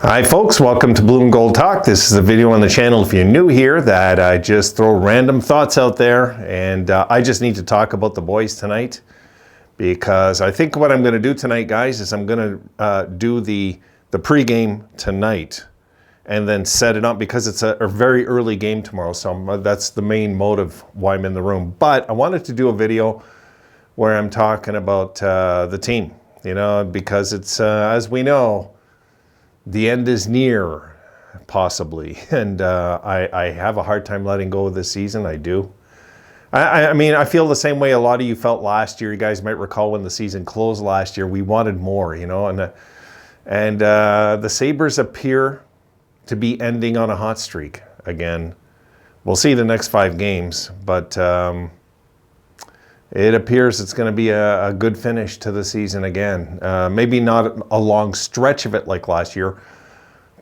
Hi folks, welcome to Blue and Gold Talk. This is a video on the channel if you're new here that I just throw random thoughts out there, and I just need to talk about the boys tonight because I think what I'm going to do tonight, guys, is I'm going to do the pregame tonight and then set it up because it's a very early game tomorrow, so that's the main motive why I'm in the room. But I wanted to do a video where I'm talking about the team, because it's, as we know, the end is near, possibly, and I have a hard time letting go of this season. I do. I mean, I feel the same way a lot of you felt last year. You guys might recall when the season closed last year, we wanted more, and the Sabres appear to be ending on a hot streak again. We'll see the next 5 games, but it appears it's going to be a good finish to the season again. Maybe not a long stretch of it like last year,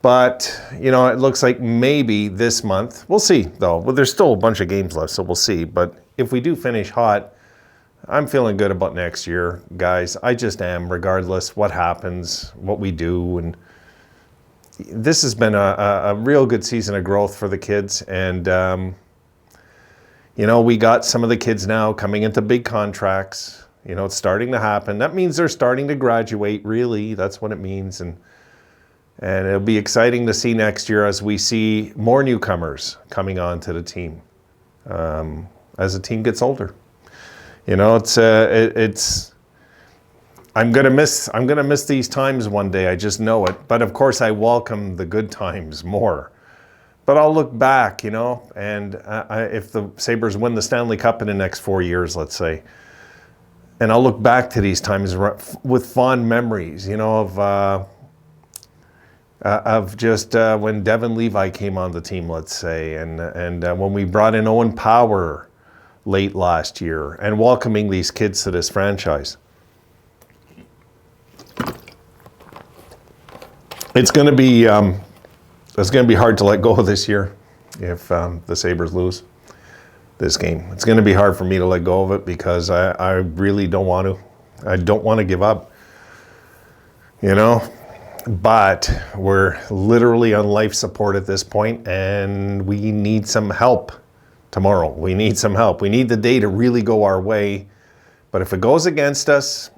but, it looks like maybe this month. We'll see, though. Well, there's still a bunch of games left, so we'll see. But if we do finish hot, I'm feeling good about next year, guys. I just am, regardless what happens, what we do. And this has been a real good season of growth for the kids. And, we got some of the kids now coming into big contracts. It's starting to happen. That means they're starting to graduate, really. That's what it means. And it'll be exciting to see next year as we see more newcomers coming on to the team as the team gets older. I'm gonna miss these times one day. I just know it. But of course, I welcome the good times more. But I'll look back, and if the Sabres win the Stanley Cup in the next 4 years, let's say, and I'll look back to these times with fond memories, of just when Devin Levi came on the team, let's say, and when we brought in Owen Power late last year and welcoming these kids to this franchise. It's going to be hard to let go of this year if the Sabres lose this game. It's going to be hard for me to let go of it because I really don't want to. I don't want to give up, But we're literally on life support at this point, and we need some help tomorrow. We need some help. We need the day to really go our way. But if it goes against us,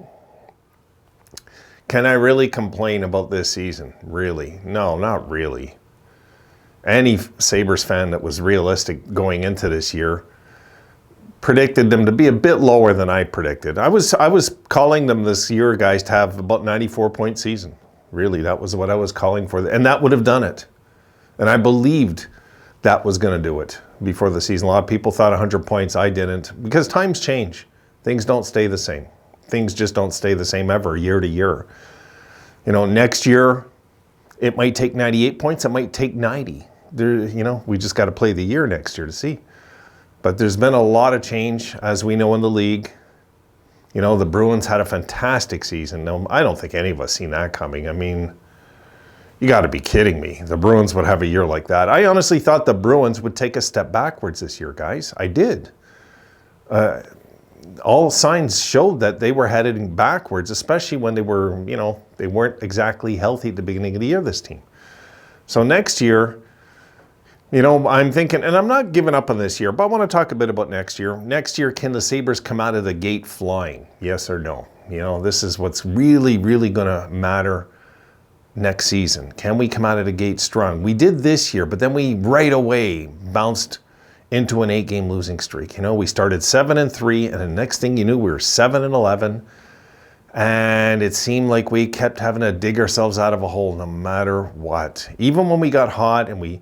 can I really complain about this season? Really? No, not really. Any Sabres fan that was realistic going into this year predicted them to be a bit lower than I predicted. I was calling them this year, guys, to have about 94-point season. Really, that was what I was calling for. And that would have done it. And I believed that was going to do it before the season. A lot of people thought 100 points. I didn't. Because times change. Things don't stay the same. Things just don't stay the same ever, year to year. Next year, it might take 98 points. It might take 90. We just got to play the year next year to see. But there's been a lot of change, as we know, in the league. The Bruins had a fantastic season. Now, I don't think any of us seen that coming. I mean, you got to be kidding me. The Bruins would have a year like that. I honestly thought the Bruins would take a step backwards this year, guys. I did. All signs showed that they were heading backwards, especially when they were, they weren't exactly healthy at the beginning of the year, this team. So next year, I'm thinking, and I'm not giving up on this year, but I want to talk a bit about next year. Next year, can the Sabres come out of the gate flying? Yes or no? This is what's really, really going to matter next season. Can we come out of the gate strong? We did this year, but then we right away bounced into an 8-game losing streak. We started 7-3, and the next thing you knew, we were 7-11. And it seemed like we kept having to dig ourselves out of a hole no matter what. Even when we got hot and we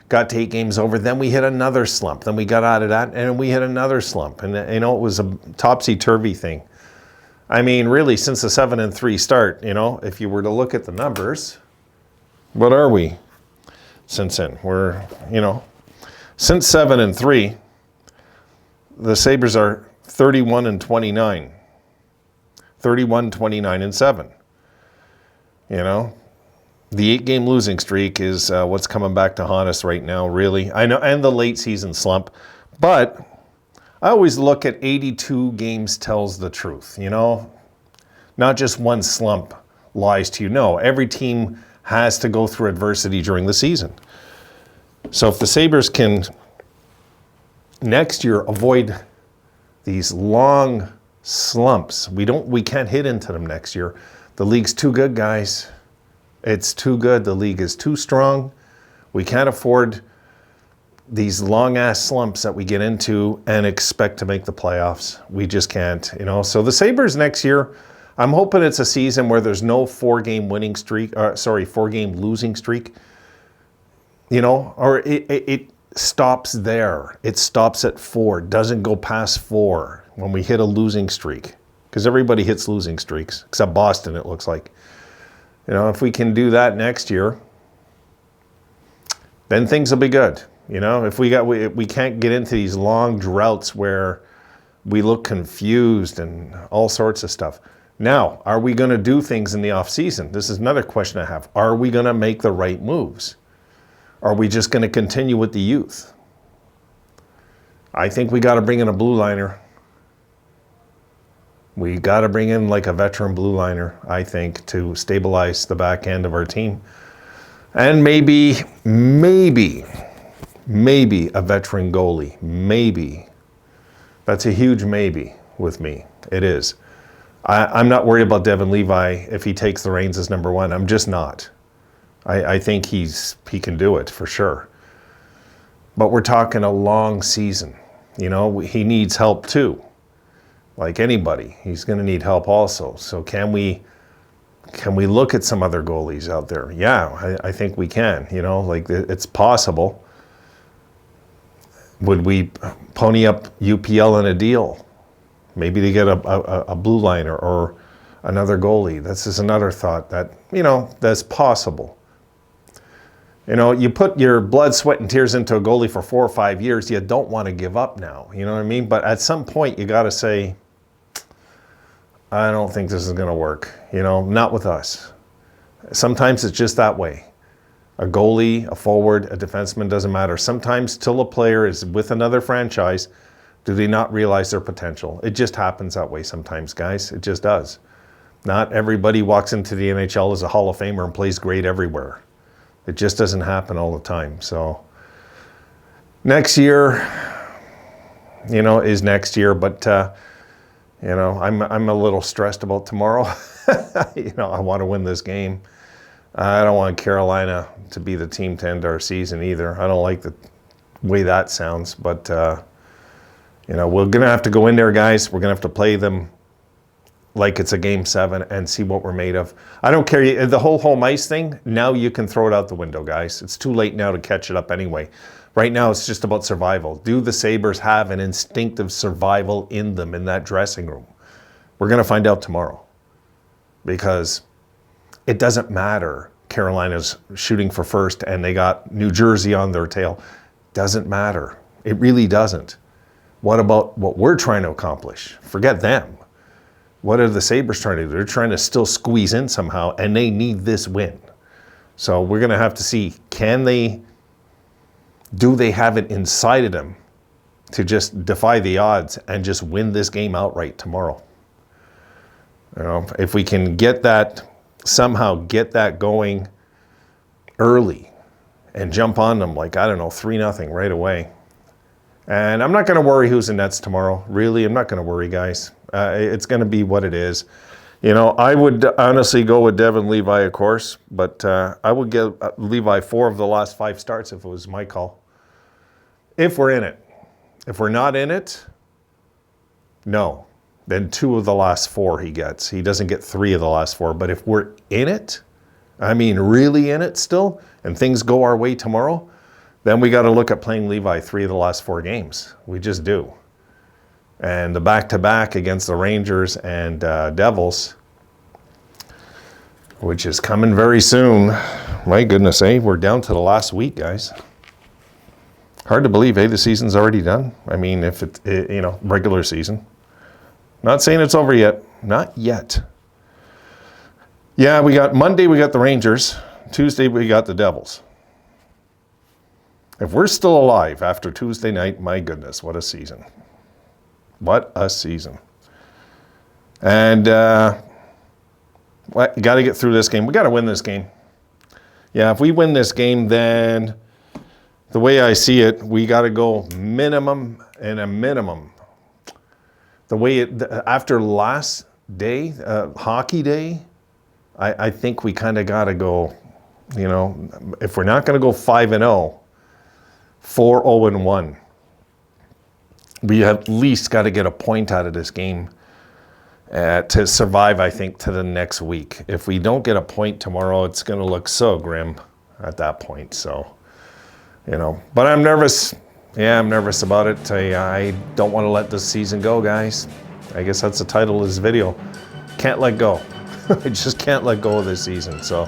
got to 8 games over, then we hit another slump. Then we got out of that, and we hit another slump. And, it was a topsy-turvy thing. I mean, really, since the 7-3 start, if you were to look at the numbers, what are we since then? We're, since 7-3, the Sabres are 31-29. 31-29-7. The 8-game losing streak is what's coming back to haunt us right now, really. I know, and the late season slump. But I always look at 82 games tells the truth, Not just one slump lies to you. No, every team has to go through adversity during the season. So if the Sabres can next year avoid these long slumps, we can't hit into them next year. The league's too good, guys. It's too good. The league is too strong. We can't afford these long-ass slumps that we get into and expect to make the playoffs. We just can't, you know. So the Sabres next year, I'm hoping it's a season where there's no four-game losing streak, you know, or it stops there. It stops at 4, doesn't go past 4 when we hit a losing streak, because everybody hits losing streaks, except Boston, it looks like. You know, if we can do that next year, then things will be good. You know, if we can't get into these long droughts where we look confused and all sorts of stuff. Now, are we going to do things in the off season? This is another question I have. Are we going to make the right moves? Are we just going to continue with the youth? I think we got to bring in a blue liner. We got to bring in like a veteran blue liner, I think, to stabilize the back end of our team. And maybe a veteran goalie. Maybe. That's a huge maybe with me. It is. I'm not worried about Devon Levi if he takes the reins as number 1. I'm just not. I think he can do it for sure. But we're talking a long season. You know, he needs help too. Like anybody, he's going to need help also. So can we look at some other goalies out there? Yeah, I think we can. You know, like it's possible. Would we pony up UPL in a deal? Maybe to get a blue liner or another goalie. This is another thought that, you know, that's possible. You know, you put your blood, sweat, and tears into a goalie for 4 or 5 years, you don't want to give up now. You know what I mean? But at some point, you got to say, I don't think this is going to work. You know, not with us. Sometimes it's just that way. A goalie, a forward, a defenseman, doesn't matter. Sometimes till a player is with another franchise, do they not realize their potential? It just happens that way sometimes, guys. It just does. Not everybody walks into the NHL as a Hall of Famer and plays great everywhere. It just doesn't happen all the time. So next year, you know, is next year. But, you know, I'm a little stressed about tomorrow. You know, I want to win this game. I don't want Carolina to be the team to end our season either. I don't like the way that sounds. But, you know, we're going to have to go in there, guys. We're going to have to play them like it's a Game 7 and see what we're made of. I don't care. The whole home ice thing, now you can throw it out the window, guys. It's too late now to catch it up anyway. Right now, it's just about survival. Do the Sabres have an instinctive survival in them in that dressing room? We're going to find out tomorrow. Because it doesn't matter. Carolina's shooting for first and they got New Jersey on their tail. Doesn't matter. It really doesn't. What about what we're trying to accomplish? Forget them. What are the Sabres trying to do? They're trying to still squeeze in somehow, and they need this win. So we're going to have to see, do they have it inside of them to just defy the odds and just win this game outright tomorrow? You know, if we can somehow get that going early and jump on them like, I don't know, 3-0 right away. And I'm not going to worry who's in nets tomorrow. Really, I'm not going to worry, guys. It's going to be what it is. You know, I would honestly go with Devon Levi, of course, but I would give Levi 4 of the last 5 starts if it was my call. If we're in it. If we're not in it, no. Then 2 of the last 4 he gets. He doesn't get 3 of the last 4. But if we're in it, I mean really in it still, and things go our way tomorrow, then we got to look at playing Levi 3 of the last 4 games. We just do. And the back-to-back against the Rangers and Devils, which is coming very soon. My goodness, we're down to the last week, guys. Hard to believe, the season's already done. I mean, if you know, regular season. Not saying it's over yet. Not yet. Yeah, Monday we got the Rangers. Tuesday we got the Devils. If we're still alive after Tuesday night, my goodness, what a season. What a season. And you got to get through this game. We got to win this game. Yeah, if we win this game, then the way I see it, we got to go minimum and a minimum. The way after last day, hockey day, I think we kind of got to go, you know, if we're not going to go 5-0, 4-0-1. We at least got to get a point out of this game to survive, I think, to the next week. If we don't get a point tomorrow, it's going to look so grim at that point. So, you know, but I'm nervous. Yeah, I'm nervous about it. I don't want to let this season go, guys. I guess that's the title of this video. Can't let go. I just can't let go of this season. So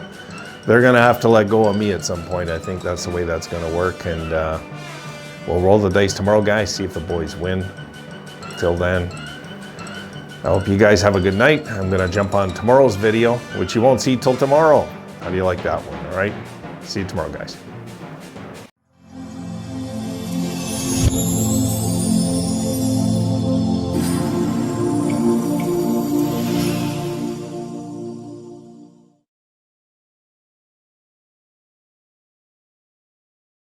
they're going to have to let go of me at some point. I think that's the way that's going to work. And we'll roll the dice tomorrow, guys, see if the boys win. Till then, I hope you guys have a good night. I'm going to jump on tomorrow's video, which you won't see till tomorrow. How do you like that one? All right? See you tomorrow, guys.